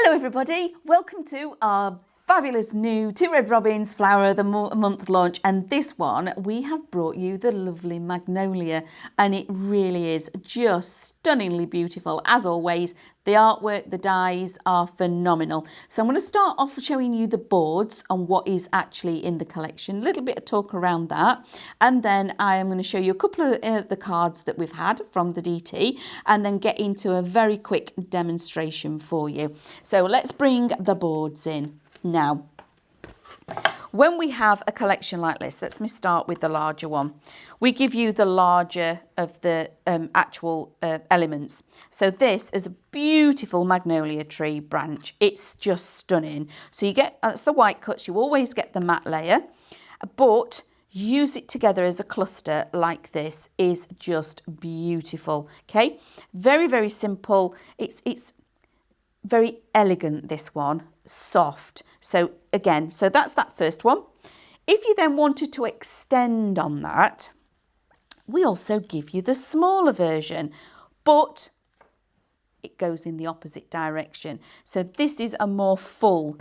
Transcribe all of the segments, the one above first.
Hello everybody, welcome to our fabulous new Two Red Robins Flower of the Month launch, and this one we have brought you the lovely Magnolia, and it really is just stunningly beautiful. As always, the artwork, the dies are phenomenal. So I'm going to start off showing you the boards and what is actually in the collection, a little bit of talk around that, and then I am going to show you a couple of the cards that we've had from the DT, and then get into a very quick demonstration for you. So let's bring the boards in. Now, when we have a collection like this, let me start with the larger one. We give you the larger of the actual elements. So this is a beautiful magnolia tree branch. It's just stunning. So you get, that's the white cuts. You always get the matte layer, but use it together as a cluster like this is just beautiful. Okay, very, very simple. It's very elegant, this one, soft. So again, so that's that first one. If you then wanted to extend on that, we also give you the smaller version, but it goes in the opposite direction. So this is a more full,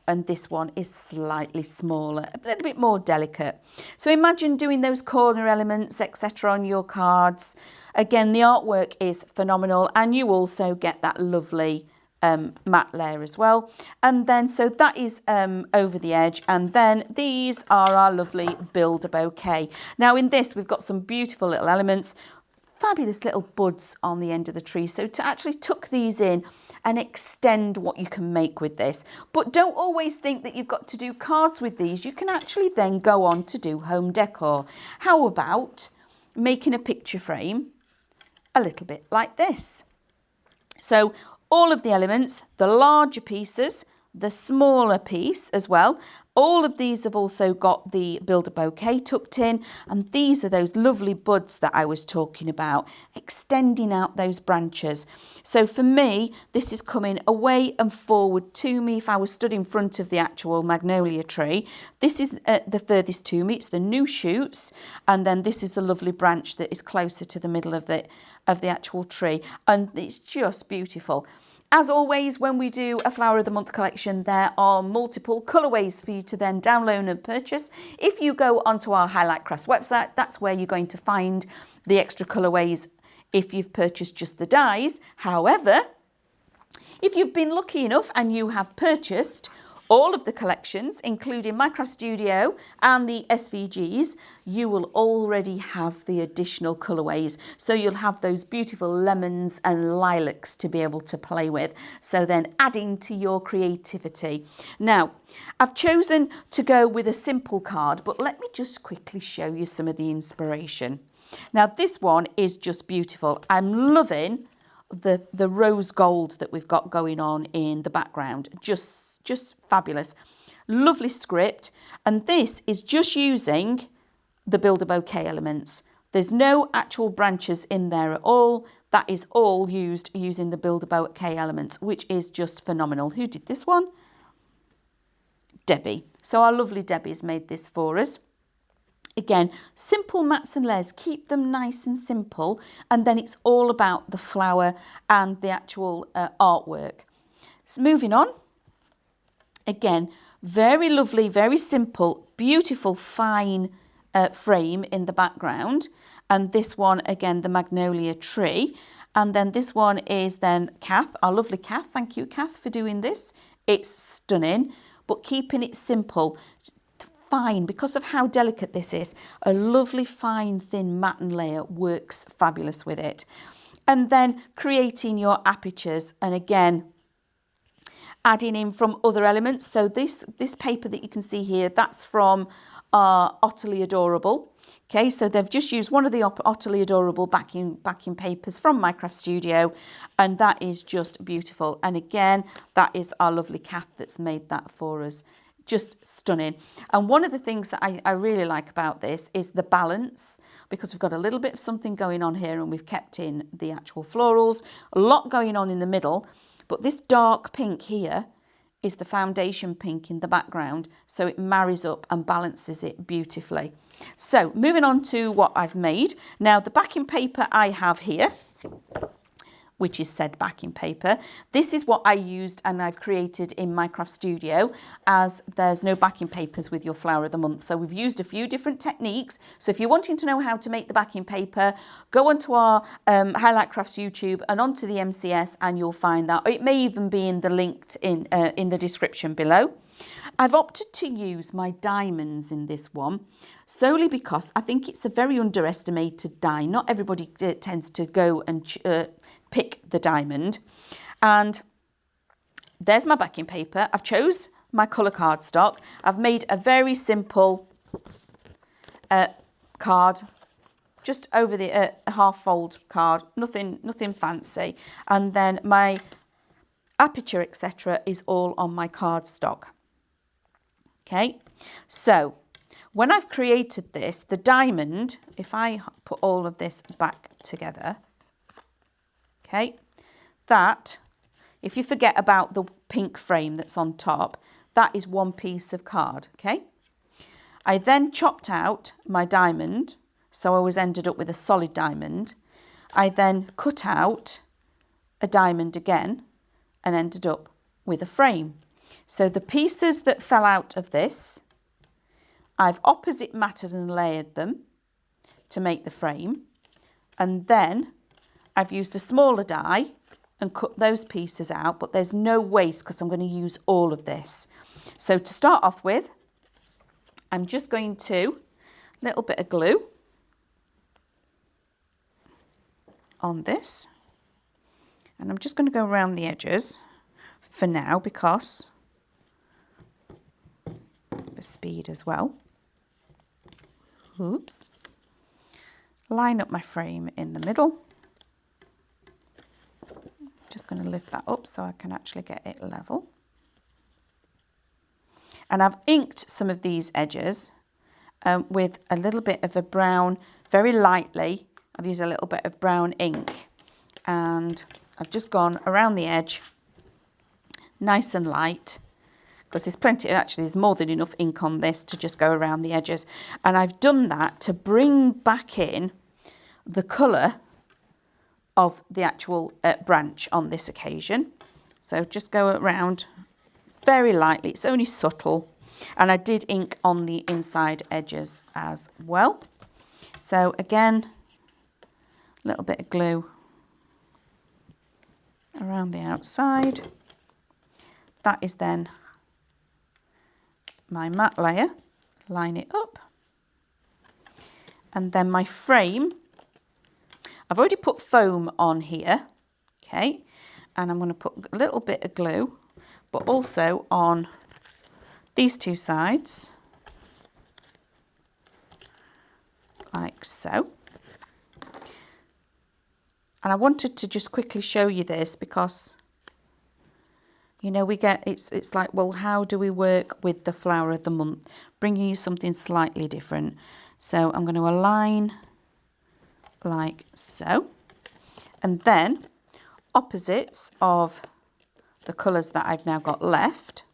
and this one is slightly smaller, a little bit more delicate. So imagine doing those corner elements, etc. on your cards. Again, the artwork is phenomenal, and you also get that lovely matte layer as well. And then so that is over the edge, and then these are our lovely builder bouquet. Now in this we've got some beautiful little elements, fabulous little buds on the end of the tree, so to actually tuck these in and extend what you can make with this. But don't always think that you've got to do cards with these. You can actually then go on to do home decor. How about making a picture frame a little bit like this? So all of the elements, the larger pieces, the smaller piece as well. All of these have also got the builder bouquet tucked in, and these are those lovely buds that I was talking about, extending out those branches. So for me, this is coming away and forward to me. If I was stood in front of the actual magnolia tree, this is the furthest to me. It's the new shoots, and then this is the lovely branch that is closer to the middle of the actual tree, and it's just beautiful. As always, when we do a Flower of the Month collection, there are multiple colourways for you to then download and purchase. If you go onto our Highlight Crafts website, that's where you're going to find the extra colourways if you've purchased just the dies. However, if you've been lucky enough and you have purchased all of the collections, including Minecraft Studio and the SVGs, you will already have the additional colourways. So you'll have those beautiful lemons and lilacs to be able to play with. So then adding to your creativity. Now, I've chosen to go with a simple card, but let me just quickly show you some of the inspiration. Now, this one is just beautiful. I'm loving the rose gold that we've got going on in the background. Just fabulous. Lovely script, and this is just using the builder bouquet elements. There's no actual branches in there at all. That is all used using the builder bouquet elements, which is just phenomenal. Who did this one? Debbie. So our lovely Debbie's made this for us. Again, simple mats and layers, keep them nice and simple, and then it's all about the flower and the actual artwork. So moving on. Again, very lovely, very simple, beautiful, fine frame in the background. And this one, again, the magnolia tree. And then this one is then Kath, our lovely Kath. Thank you, Kath, for doing this. It's stunning, but keeping it simple, fine, because of how delicate this is. A lovely, fine, thin matte layer works fabulous with it. And then creating your apertures, and again, adding in from other elements. So this paper that you can see here, that's from Utterly Adorable. Okay, so they've just used one of the Utterly Adorable backing papers from Minecraft Studio, and that is just beautiful. And again, that is our lovely Kath that's made that for us. Just stunning. And one of the things that I really like about this is the balance, because we've got a little bit of something going on here, and we've kept in the actual florals, a lot going on in the middle. But this dark pink here is the foundation pink in the background, so it marries up and balances it beautifully. So moving on to what I've made. Now, the backing paper I have here which is said backing paper. This is what I used and I've created in my craft studio, as there's no backing papers with your flower of the month. So we've used a few different techniques. So if you're wanting to know how to make the backing paper, go onto our Highlight Crafts YouTube and onto the MCS and you'll find that. Or it may even be in the linked in the description below. I've opted to use my diamonds in this one solely because I think it's a very underestimated die. Not everybody tends to go and pick the diamond. And there's my backing paper. I've chose my colour cardstock. I've made a very simple card, just over the half fold card, nothing fancy. And then my aperture, etc., is all on my cardstock. Okay, so when I've created this, the diamond, if I put all of this back together, okay, that, if you forget about the pink frame that's on top, that is one piece of card, okay? I then chopped out my diamond, so I was ended up with a solid diamond. I then cut out a diamond again and ended up with a frame. So the pieces that fell out of this, I've opposite matted and layered them to make the frame. And then I've used a smaller die and cut those pieces out, but there's no waste because I'm going to use all of this. So to start off with, I'm just going to, a little bit of glue on this. And I'm just going to go around the edges for now because for speed as well. Oops. Line up my frame in the middle. Just going to lift that up so I can actually get it level. And I've inked some of these edges with a little bit of a brown, very lightly. I've used a little bit of brown ink and I've just gone around the edge, nice and light, because there's plenty, actually there's more than enough ink on this to just go around the edges. And I've done that to bring back in the colour of the actual branch on this occasion. So just go around very lightly, it's only subtle. And I did ink on the inside edges as well. So again, a little bit of glue around the outside. That is then my matte layer, line it up. And then my frame, I've already put foam on here, okay, and I'm going to put a little bit of glue, but also on these two sides, like so. And I wanted to just quickly show you this because, you know, we get, it's like, well, how do we work with the flower of the month? Bringing you something slightly different. So I'm going to align like so. And then opposites of the colours that I've now got left,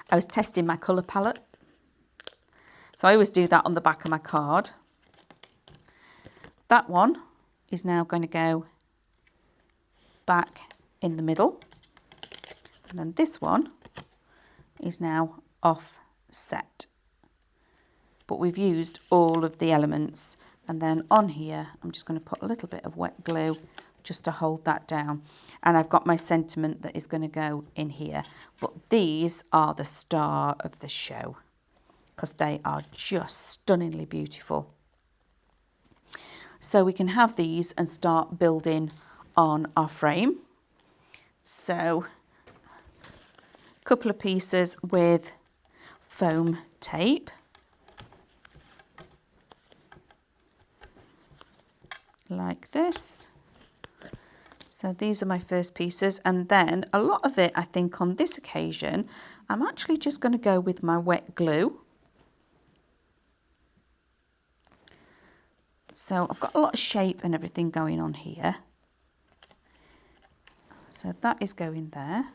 I was testing my colour palette. So I always do that on the back of my card. That one is now going to go back in the middle. And then this one is now offset. But we've used all of the elements. And then on here, I'm just going to put a little bit of wet glue just to hold that down. And I've got my sentiment that is going to go in here. But these are the star of the show because they are just stunningly beautiful. So we can have these and start building on our frame. So a couple of pieces with foam tape. Like this. So these are my first pieces, and then a lot of it, I think on this occasion, I'm actually just going to go with my wet glue. So I've got a lot of shape and everything going on here. So that is going there.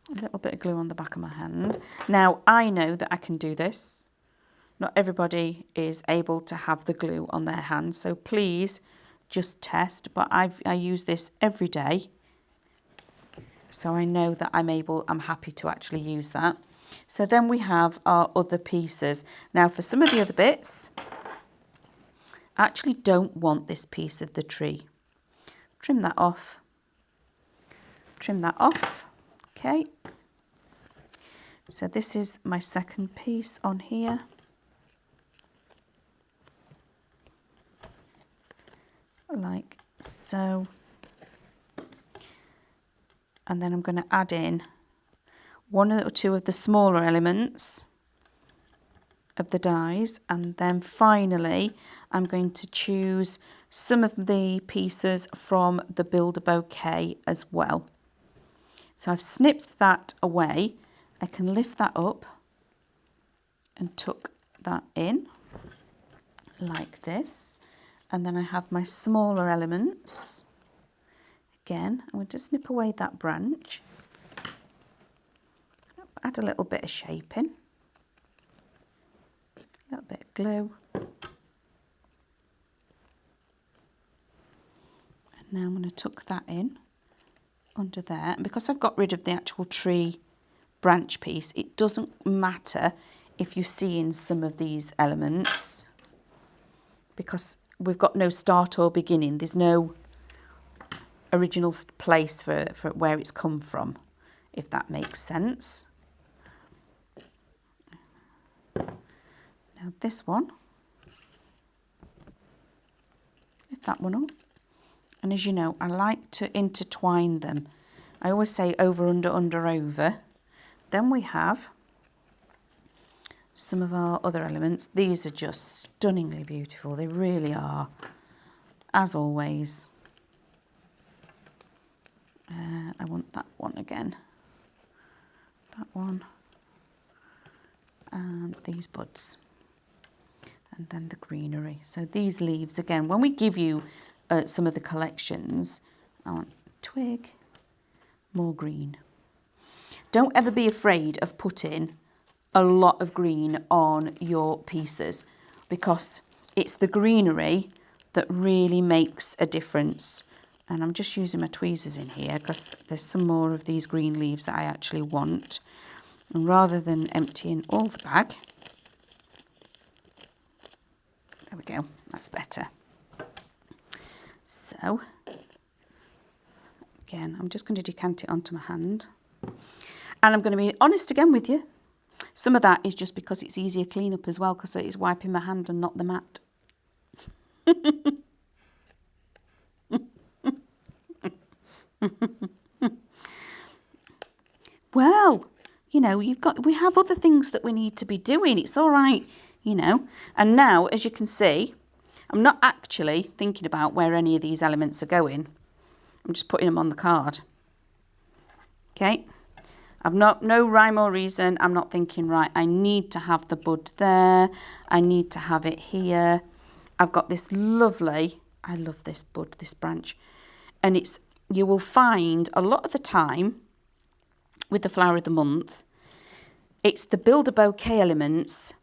A little bit of glue on the back of my hand. Now I know that I can do this. Not everybody is able to have the glue on their hand, so please just test, but I use this every day. So I know that I'm happy to actually use that. So then we have our other pieces. Now for some of the other bits, I actually don't want this piece of the tree. Trim that off. Trim that off. Okay. So this is my second piece on here. Like so. And then I'm going to add in one or two of the smaller elements of the dies, and then finally I'm going to choose some of the pieces from the Builder Bouquet as well. So I've snipped that away. I can lift that up and tuck that in like this, and then I have my smaller elements. Again, I'm going to snip away that branch, add a little bit of shaping, a little bit of glue, and now I'm going to tuck that in under there. And because I've got rid of the actual tree branch piece, it doesn't matter if you see in some of these elements, because we've got no start or beginning. There's no original place for where it's come from, if that makes sense. Now this one, lift that one up, and as you know, I like to intertwine them. I always say over, under, under, over. Then we have some of our other elements. These are just stunningly beautiful. They really are, as always. I want that one again, that one, and these buds, and then the greenery. So these leaves, again, when we give you some of the collections, I want twig, more green. Don't ever be afraid of putting a lot of green on your pieces, because it's the greenery that really makes a difference. And I'm just using my tweezers in here because there's some more of these green leaves that I actually want. And rather than emptying all the bag, there we go, that's better. So, again, I'm just going to decant it onto my hand. And I'm going to be honest again with you. Some of that is just because it's easier clean-up as well, because it's wiping my hand and not the mat. Well, you know, we have other things that we need to be doing. It's all right, you know. And now, as you can see, I'm not actually thinking about where any of these elements are going. I'm just putting them on the card. Okay. I've no rhyme or reason. I'm not thinking, right, I need to have the bud there. I need to have it here. I've got this lovely, I love this bud, this branch. And it's, you will find a lot of the time with the flower of the month, it's the Builder Bouquet elements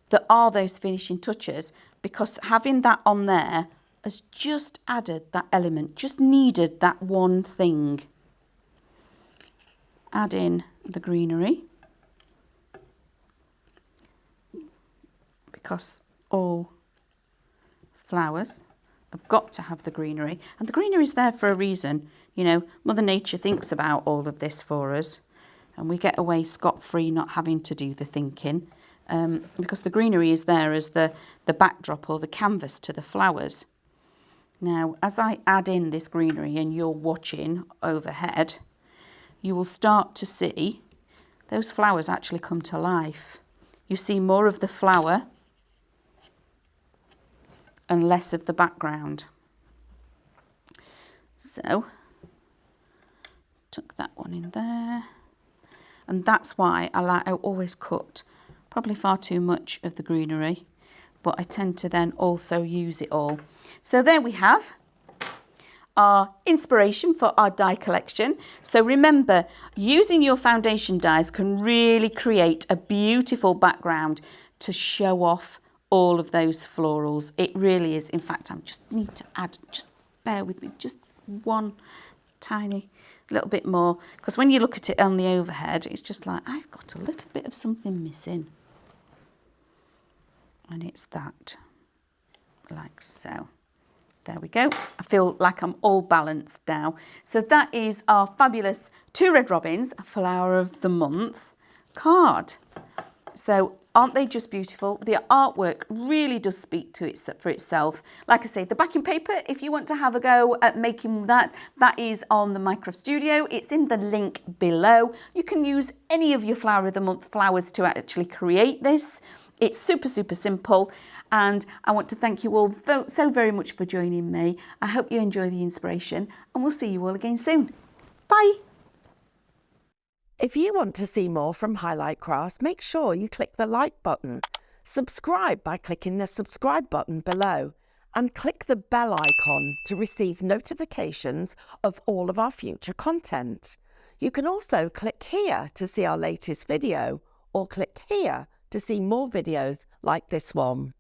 that are those finishing touches, because having that on there has just added that element, just needed that one thing. Add in the greenery, because all flowers have got to have the greenery, and the greenery is there for a reason. You know, Mother Nature thinks about all of this for us, and we get away scot-free not having to do the thinking, because the greenery is there as the backdrop or the canvas to the flowers. Now, as I add in this greenery and you're watching overhead, you will start to see those flowers actually come to life. You see more of the flower and less of the background. So, tuck that one in there. And that's why I always cut probably far too much of the greenery, but I tend to then also use it all. So there we have our inspiration for our die collection. So remember, using your foundation dies can really create a beautiful background to show off all of those florals. It really is. In fact, I just need to add, just bear with me, just one tiny little bit more, because when you look at it on the overhead, it's just like, I've got a little bit of something missing. And it's that, like so. There we go. I feel like I'm all balanced now. So that is our fabulous Two Red Robins Flower of the Month card. So aren't they just beautiful? The artwork really does speak to it for itself. Like I say, the backing paper, if you want to have a go at making that, that is on the Minecraft Studio. It's in the link below. You can use any of your Flower of the Month flowers to actually create this. It's super, super simple. And I want to thank you all so very much for joining me. I hope you enjoy the inspiration, and we'll see you all again soon. Bye. If you want to see more from Highlight Crafts, make sure you click the like button, subscribe by clicking the subscribe button below, and click the bell icon to receive notifications of all of our future content. You can also click here to see our latest video, or click here to see more videos like this one.